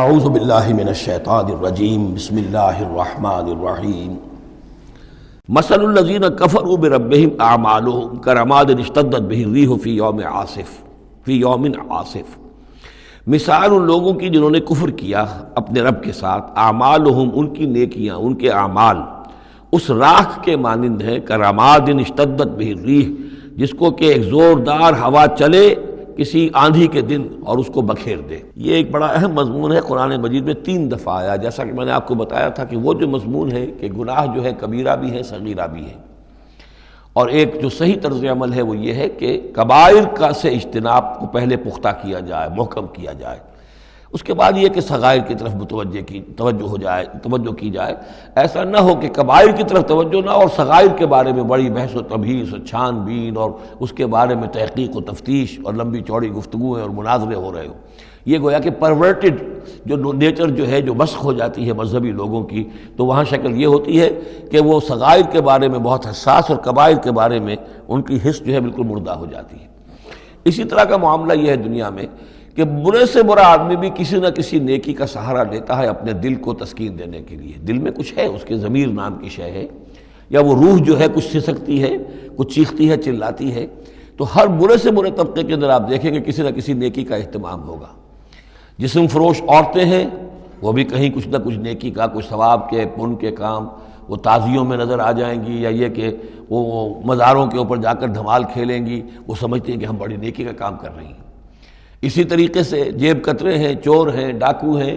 اعوذ باللہ من الشیطان الرجیم بسم اللہ الرحمن الرحیم مثل الذین کفروا بربہم اعمالهم کرماد اشتدت بہ الریح فی یوم عاصف، مثال ان لوگوں کی جنہوں نے کفر کیا اپنے رب کے ساتھ، اعمالهم ان کی نیکیاں، ان کے اعمال اس راکھ کے مانند ہیں، کرماد اشتدت بہ الریح، جس کو کہ ایک زوردار ہوا چلے کسی آندھی کے دن اور اس کو بکھیر دے۔ یہ ایک بڑا اہم مضمون ہے، قرآن مجید میں 3 دفعہ آیا، جیسا کہ میں نے آپ کو بتایا تھا کہ وہ جو مضمون ہے کہ گناہ جو ہے کبیرہ بھی ہے صغیرہ بھی ہے، اور ایک جو صحیح طرز عمل ہے وہ یہ ہے کہ کبائر کا سے اجتناب کو پہلے پختہ کیا جائے، محکم کیا جائے، اس کے بعد یہ کہ صغائر کی طرف توجہ کی جائے۔ ایسا نہ ہو کہ کبائر کی طرف توجہ نہ اور صغائر کے بارے میں بڑی بحث و تبحیث و چھان بین اور اس کے بارے میں تحقیق و تفتیش اور لمبی چوڑی گفتگویں اور مناظرے ہو رہے ہو۔ یہ گویا کہ پرورٹڈ جو نیچر جو ہے، جو مسخ ہو جاتی ہے مذہبی لوگوں کی، تو وہاں شکل یہ ہوتی ہے کہ وہ صغائر کے بارے میں بہت حساس اور کبائر کے بارے میں ان کی حس جو ہے بالکل مردہ ہو جاتی ہے۔ اسی طرح کا معاملہ یہ ہے دنیا میں کہ برے سے برا آدمی بھی کسی نہ کسی نیکی کا سہارا لیتا ہے اپنے دل کو تسکین دینے کے لیے۔ دل میں کچھ ہے، اس کے ضمیر نام کی شے ہے، یا وہ روح جو ہے کچھ سسکتی ہے، کچھ چیختی ہے، چلاتی ہے، تو ہر برے سے برے طبقے کے اندر آپ دیکھیں گے کسی نہ کسی نیکی کا اہتمام ہوگا۔ جسم فروش عورتیں ہیں، وہ بھی کہیں کچھ نہ کچھ نیکی کا، کچھ ثواب کے، پن کے کام وہ تعزیوں میں نظر آ جائیں گی، یا یہ کہ وہ مزاروں کے اوپر جا کر دھمال کھیلیں گی، وہ سمجھتی ہیں کہ ہم بڑی نیکی کا کام کر رہی ہیں۔ اسی طریقے سے جیب کترے ہیں، چور ہیں، ڈاکو ہیں،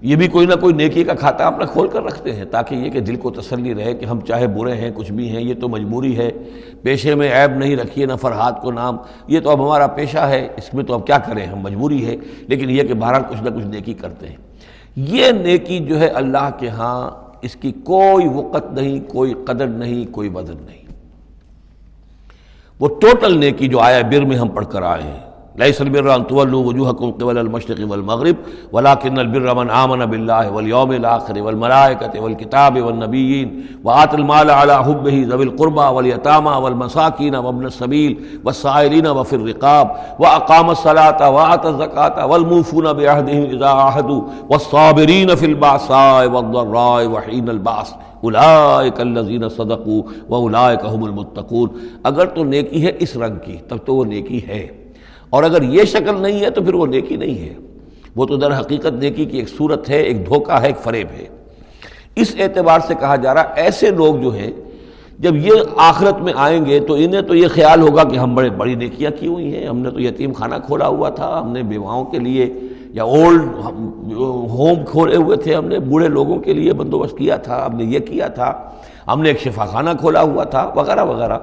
یہ بھی کوئی نہ کوئی نیکی کا کھاتا اپنا کھول کر رکھتے ہیں، تاکہ یہ کہ دل کو تسلی رہے کہ ہم چاہے برے ہیں، کچھ بھی ہیں، یہ تو مجبوری ہے، پیشے میں عیب نہیں رکھیے نہ فرحات کو نام، یہ تو اب ہمارا پیشہ ہے، اس میں تو اب کیا کریں، ہم مجبوری ہے، لیکن یہ کہ بہرحال کچھ نہ کچھ نیکی کرتے ہیں۔ یہ نیکی جو ہے اللہ کے ہاں اس کی کوئی وقت نہیں، کوئی قدر نہیں، کوئی وزن نہیں۔ وہ ٹوٹل نیکی جو آیا بر میں ہم پڑھ کر آئے ہیں، لیس البر ان تولوا وجوہکم قبل المشرق والمغرب ولکن البر من آمن باللہ والیوم الآخر والملائکۃ والکتاب والنبیین وآتى المال على حبہ ذوی القربى والیتامى والمساکین وابن السبیل والسائلین وفی الرقاب واقام الصلاة وآتى الزکاة والموفون بعہدہم اذا عاہدوا والصابرین فی البأساء والضراء وحین البأس اولئک الذین صدقوا واولئک هم المتقون۔ اگر تو نیکی ہے اس رنگ کی تب تو وہ نیکی ہے، اور اگر یہ شکل نہیں ہے تو پھر وہ نیکی نہیں ہے، وہ تو در حقیقت نیکی کی ایک صورت ہے، ایک دھوکہ ہے، ایک فریب ہے۔ اس اعتبار سے کہا جا رہا ایسے لوگ جو ہیں جب یہ آخرت میں آئیں گے تو انہیں تو یہ خیال ہوگا کہ ہم بڑی نیکیاں کی ہوئی ہیں، ہم نے تو یتیم خانہ کھولا ہوا تھا، ہم نے بیواؤں کے لیے یا اولڈ ہوم کھولے ہوئے تھے، ہم نے بوڑھے لوگوں کے لیے بندوبست کیا تھا، ہم نے یہ کیا تھا، ہم نے ایک شفا خانہ کھولا ہوا تھا، وغیرہ وغیرہ۔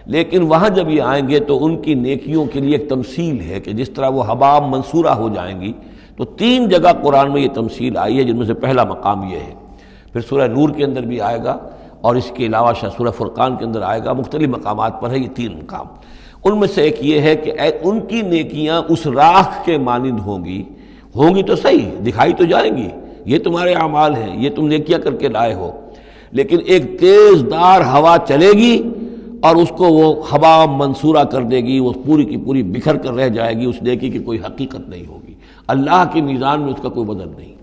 لیکن وہاں جب یہ آئیں گے تو ان کی نیکیوں کے لیے ایک تمثیل ہے کہ جس طرح وہ حباب منصورہ ہو جائیں گی، تو 3 جگہ قرآن میں یہ تمثیل آئی ہے، جن میں سے پہلا مقام یہ ہے، پھر سورہ نور کے اندر بھی آئے گا، اور اس کے علاوہ سورہ فرقان کے اندر آئے گا، مختلف مقامات پر ہے یہ 3 مقام۔ ان میں سے ایک یہ ہے کہ ان کی نیکیاں اس راکھ کے مانند ہوں گی تو صحیح، دکھائی تو جائیں گی، یہ تمہارے اعمال ہیں، یہ تم نیکیاں کر کے لائے ہو، لیکن ایک تیز دار ہوا چلے گی اور اس کو وہ ہوا منصورہ کر دے گی، وہ پوری کی پوری بکھر کر رہ جائے گی، اس نیکی کی کوئی حقیقت نہیں ہوگی، اللہ کی میزان میں اس کا کوئی وزن نہیں۔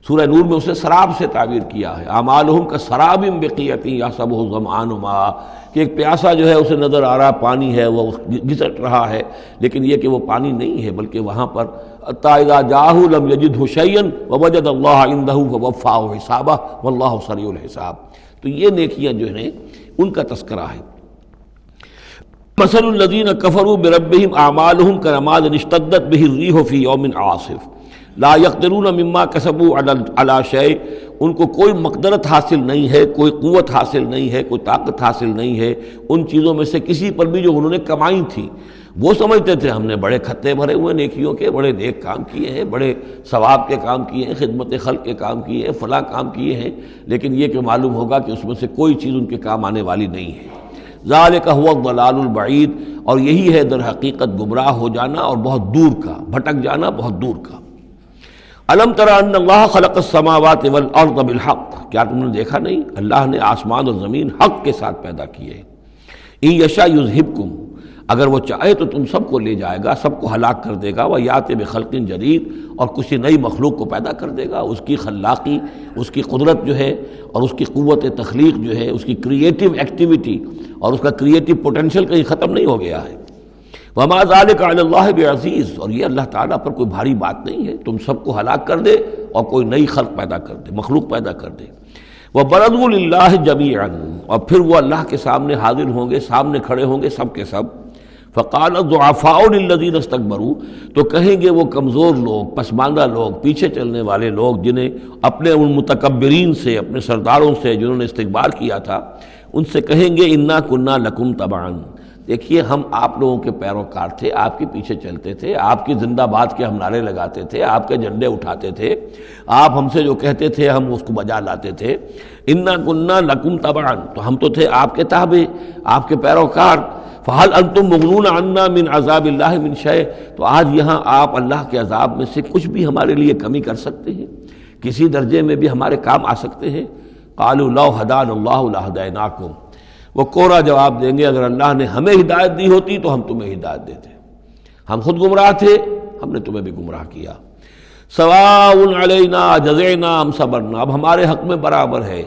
سورہ نور میں اسے سراب سے تعبیر کیا ہے، اعمالہم کسراب بقیعۃ یحسبہ الظمآن ماء، کہ ایک پیاسا جو ہے اسے نظر آ رہا پانی ہے، وہ گھسٹ رہا ہے، لیکن یہ کہ وہ پانی نہیں ہے، بلکہ وہاں پر حتیٰ اذا جاءہ لم یجدہ شیئا ووجد اللہ عندہ فوفاہ حسابہ واللہ سریع الحساب۔ تو یہ نیکیاں جو ہیں ان کا تذکرہ ہے۔ مثل الذین کفروا بربہم اعمالہم کرماد اشتدت بہ الریح فی یوم عاصف لا یقدرون مما کسبوا علی شیء، ان کو کوئی مقدرت حاصل نہیں ہے، کوئی قوت حاصل نہیں ہے، کوئی طاقت حاصل نہیں ہے ان چیزوں میں سے کسی پر بھی جو انہوں نے کمائی تھی۔ وہ سمجھتے تھے ہم نے بڑے کھتے بھرے ہوئے نیکیوں کے، بڑے نیک کام کیے ہیں، بڑے ثواب کے کام کیے ہیں، خدمت خلق کے کام کیے ہیں، فلاں کام کیے ہیں، لیکن یہ کہ معلوم ہوگا کہ اس میں سے کوئی چیز ان کے کام آنے والی نہیں ہے۔ ذالک هو الضلال البعید، اور یہی ہے در حقیقت گمراہ ہو جانا اور بہت دور کا، بھٹک جانا بہت دور کا۔ الم تر ان اللہ خلق السماوات والارض بالحق، کیا تم نے دیکھا نہیں اللہ نے آسمان اور زمین حق کے ساتھ پیدا کیے ہیں۔ ان یشاء یذہبکم، اگر وہ چاہے تو تم سب کو لے جائے گا، سب کو ہلاک کر دے گا، وَيَأْتِ بِخَلْقٍ جَدِيدٍ، اور کسی نئی مخلوق کو پیدا کر دے گا۔ اس کی خلاقی، اس کی قدرت جو ہے اور اس کی قوت تخلیق جو ہے، اس کی کریٹیو ایکٹیویٹی اور اس کا کریٹیو پوٹینشیل کہیں ختم نہیں ہو گیا ہے۔ وَمَا ذَلِكَ عَلَى اللَّهِ بِعَزِيزٍ، اور یہ اللہ تعالیٰ پر کوئی بھاری بات نہیں ہے، تم سب کو ہلاک کر دے اور کوئی نئی خلق پیدا کر دے، مخلوق پیدا کر دے۔ وَبَرَزُوا لِلَّهِ جَمِيعًا، اور پھر وہ اللہ کے سامنے حاضر ہوں گے، سامنے کھڑے ہوں گے سب کے سب۔ فَقَالَ الضُّعَفَاءُ لِلَّذِينَ اسْتَكْبَرُوا، تو کہیں گے وہ کمزور لوگ، پسماندہ لوگ، پیچھے چلنے والے لوگ، جنہیں اپنے ان متکبرین سے، اپنے سرداروں سے جنہوں نے استکبار کیا تھا، ان سے کہیں گے اِنَّا كُنَّا لَكُمْ تَبَعًا، دیکھیے ہم آپ لوگوں کے پیروکار تھے، آپ کے پیچھے چلتے تھے، آپ کی زندہ باد کے ہم نعرے لگاتے تھے، آپ کے جھنڈے اٹھاتے تھے، آپ ہم سے جو کہتے تھے ہم اس کو بجا لاتے تھے۔ اِنَّا كُنَّا لَكُمْ تَبَعًا، تو ہم تو تھے آپ کے تابع، آپ کے پیروکار۔ فَهَلْ أَنْتُمْ مُغْنُونَ عَنَّا مِنْ عَذَابِ اللَّهِ مِنْ شَيْءٍ، تو آج یہاں آپ اللہ کے عذاب میں سے کچھ بھی ہمارے لیے کمی کر سکتے ہیں، کسی درجے میں بھی ہمارے کام آ سکتے ہیں؟ قَالُوا لَوْ هَدَانَ اللَّهُ لَهَدَيْنَاكُمْ، وہ کوڑا جواب دیں گے اگر اللہ نے ہمیں ہدایت دی ہوتی تو ہم تمہیں ہدایت دیتے، ہم خود گمراہ تھے، ہم نے تمہیں بھی گمراہ کیا۔ سواء علینا جزعنا ام صبرنا، اب ہمارے حق میں برابر ہے،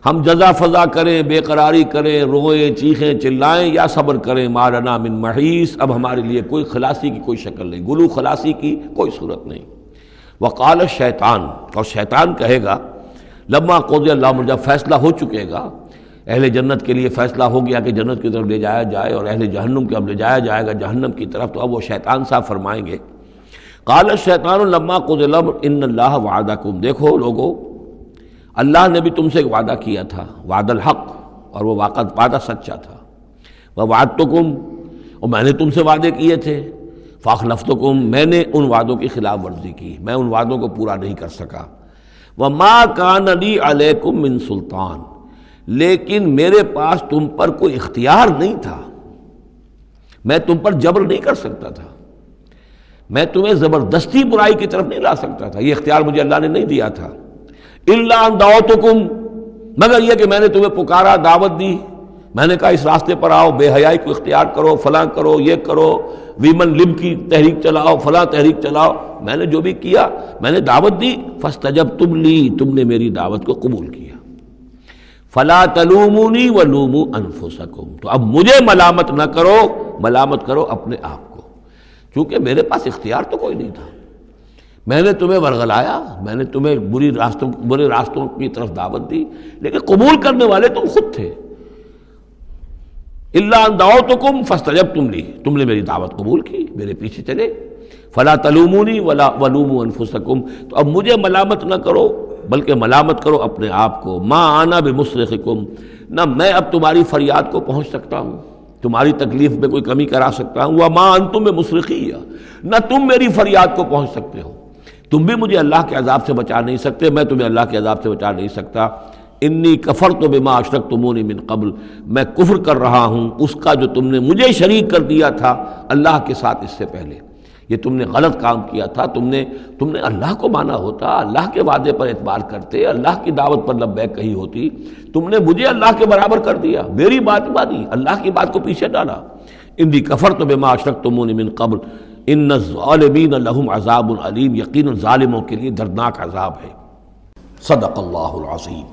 ہم جزا فضا کریں، بے قراری کریں، روئیں، چیخیں، چلائیں یا صبر کریں، ما لنا من محیص، اب ہمارے لیے کوئی خلاصی کی کوئی شکل نہیں، گلو خلاصی کی کوئی صورت نہیں۔ وقال الشیطان، اور شیطان کہے گا لما قضی الامر، جب فیصلہ ہو چکے گا، اہل جنت کے لیے فیصلہ ہو گیا کہ جنت کی طرف لے جایا جائے اور اہل جہنم کی اب لے جایا جائے گا جہنم کی طرف، تو اب وہ شیطان صاحب فرمائیں گے قال الشیطان لما قضی الامر ان اللہ وعدکم، دیکھو لوگو اللہ نے بھی تم سے ایک وعدہ کیا تھا، وعد الحق، اور وہ وعدہ سچا تھا۔ ووعدتکم، اور میں نے تم سے وعدے کیے تھے، فاخلفتکم، میں نے ان وعدوں کی خلاف ورزی کی، میں ان وعدوں کو پورا نہیں کر سکا۔ وما کان لی علیکم من سلطان، لیکن میرے پاس تم پر کوئی اختیار نہیں تھا، میں تم پر جبر نہیں کر سکتا تھا، میں تمہیں زبردستی برائی کی طرف نہیں لا سکتا تھا، یہ اختیار مجھے اللہ نے نہیں دیا تھا۔ الا ان دعوتکم، مگر یہ کہ میں نے تمہیں پکارا، دعوت دی، میں نے کہا اس راستے پر آؤ، بے حیائی کو اختیار کرو، فلاں کرو، یہ کرو، ویمن لب کی تحریک چلاؤ، فلاں تحریک چلاؤ، میں نے جو بھی کیا میں نے دعوت دی، فاستجبتم لی، تم نے میری دعوت کو قبول کیا۔ فلا تلومونی ولوموا انفسکم، تو اب مجھے ملامت نہ کرو، ملامت کرو اپنے آپ کو، کیونکہ میرے پاس اختیار تو کوئی نہیں تھا، میں نے تمہیں ورغلایا، میں نے تمہیں برے راستوں کی طرف دعوت دی، لیکن قبول کرنے والے تم خود تھے۔ الا ان دعوتکم فاستجبتم لی، تم نے میری دعوت قبول کی، میرے پیچھے چلے۔ فلا تلومونی ولوموا انفسکم، تو اب مجھے ملامت نہ کرو بلکہ ملامت کرو اپنے آپ کو۔ ما انا بمصرخکم، نہ میں اب تمہاری فریاد کو پہنچ سکتا ہوں، تمہاری تکلیف میں کوئی کمی کرا سکتا ہوں۔ وما انتم بمصرخی، نہ تم میری فریاد کو پہنچ سکتے ہو، تم بھی مجھے اللہ کے عذاب سے بچا نہیں سکتے، میں تمہیں اللہ کے عذاب سے بچا نہیں سکتا۔ انی کفرت بما اشرکتمونی من قبل، میں کفر کر رہا ہوں اس کا جو تم نے مجھے شریک کر دیا تھا اللہ کے ساتھ اس سے پہلے، یہ تم نے غلط کام کیا تھا، تم نے اللہ کو مانا ہوتا، اللہ کے وعدے پر اعتبار کرتے، اللہ کی دعوت پر لبیک کہی ہوتی، تم نے مجھے اللہ کے برابر کر دیا، میری بات مانی، اللہ کی بات کو پیچھے ڈالا۔ انی کفرت بما اشرکتمونی من قبل ان الظالمین لہم عذاب علیم، یقیناً ظالموں کے لیے دردناک عذاب ہے۔ صدق اللہ العظیم۔